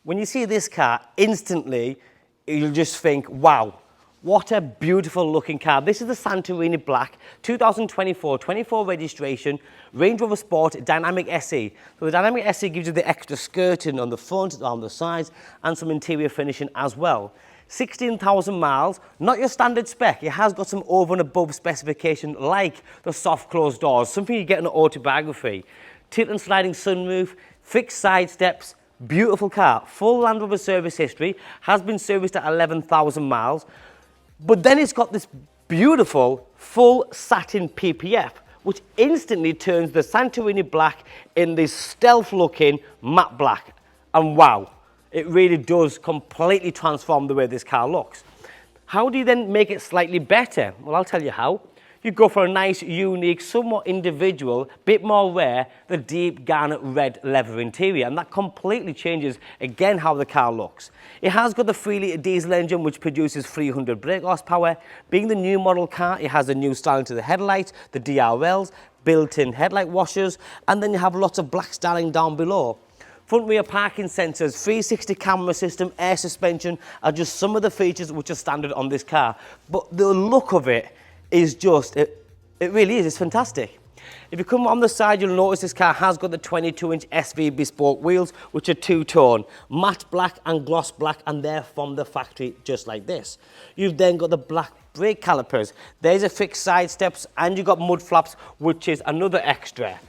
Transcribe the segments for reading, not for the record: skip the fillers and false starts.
When you see this car, instantly, you'll just think, wow, what a beautiful looking car. This is the Santorini Black, 2024, 24 registration, Range Rover Sport Dynamic SE. So the Dynamic SE gives you the extra skirting on the front, on the sides, and some interior finishing as well. 16,000 miles, not your standard spec. It has got some over and above specification like the soft closed doors, something you get in an autobiography. Tilt and sliding sunroof, fixed side steps, beautiful car. Full Land Rover service history, has been serviced at 11,000 miles. But then it's got this beautiful full satin PPF, which instantly turns the Santorini Black in this stealth looking matte black. And wow, it really does completely transform the way this car looks. How do you then make it slightly better? Well, I'll tell you how. You go for a nice, unique, somewhat individual, bit more rare, the deep garnet red leather interior, and that completely changes, again, how the car looks. It has got the 3-litre diesel engine, which produces 300 brake horsepower. Being the new model car, it has a new styling to the headlights, the DRLs, built-in headlight washers, and then you have lots of black styling down below. Front rear parking sensors, 360 camera system, air suspension are just some of the features which are standard on this car. But the look of it is just, it really is, it's fantastic. If you come on the side, you'll notice this car has got the 22-inch SV Bespoke wheels, which are two-tone, matte black and gloss black, and they're from the factory just like this. You've then got the black brake calipers. There's a fixed side steps, and you've got mud flaps, which is another extra.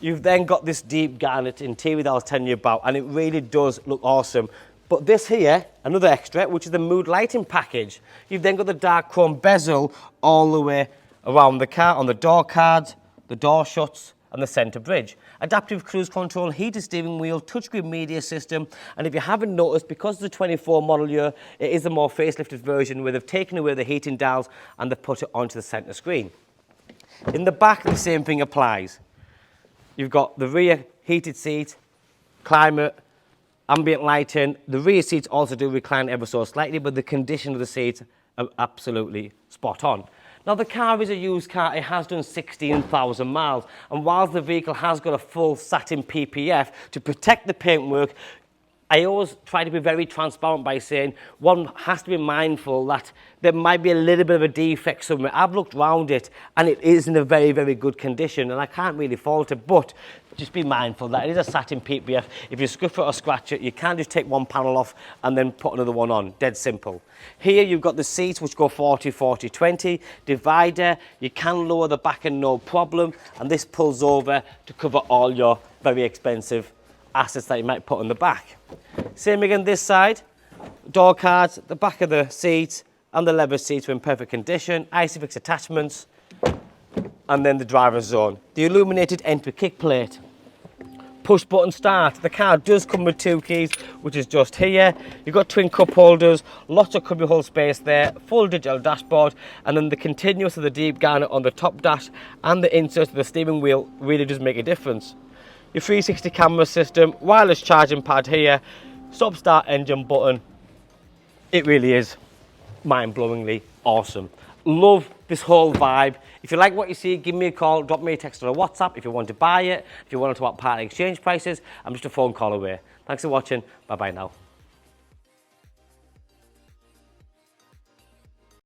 You've then got this deep garnet interior that I was telling you about, and it really does look awesome. But this here, another extra, which is the mood lighting package. You've then got the dark chrome bezel all the way around the car, on the door cards, the door shuts, and the centre bridge. Adaptive cruise control, heated steering wheel, touchscreen media system, and if you haven't noticed, because it's a 24 model year, it is a more facelifted version where they've taken away the heating dials and they've put it onto the centre screen. In the back, the same thing applies. You've got the rear heated seat, climate, ambient lighting. The rear seats also do recline ever so slightly, but the condition of the seats are absolutely spot on. Now, the car is a used car. It has done 16,000 miles. And whilst the vehicle has got a full satin PPF to protect the paintwork, I always try to be very transparent by saying one has to be mindful that there might be a little bit of a defect somewhere. I've looked around it and it is in a very, very good condition and I can't really fault it, but just be mindful that it is a satin PPF. If you scuff it or scratch it, you can't just take one panel off and then put another one on. Dead simple. Here you've got the seats which go 40, 40, 20. Divider, you can lower the back end no problem, and this pulls over to cover all your very expensive assets that you might put on the back. Same again this side, door cards, the back of the seat and the leather seats are in perfect condition, ISOFIX attachments, and then the driver's zone. The illuminated entry kick plate, push button start. The car does come with 2 keys, which is just here. You've got twin cup holders, lots of cubbyhole space there, full digital dashboard, and then the continuous of the deep garnet on the top dash and the insert of the steering wheel really does make a difference. Your 360 camera system, wireless charging pad here, stop start engine button. It really is mind-blowingly awesome. Love this whole vibe. If you like what you see, give me a call, drop me a text or a WhatsApp if you want to buy it, if you want to talk about part exchange prices. I'm just a phone call away. Thanks for watching. Bye bye now.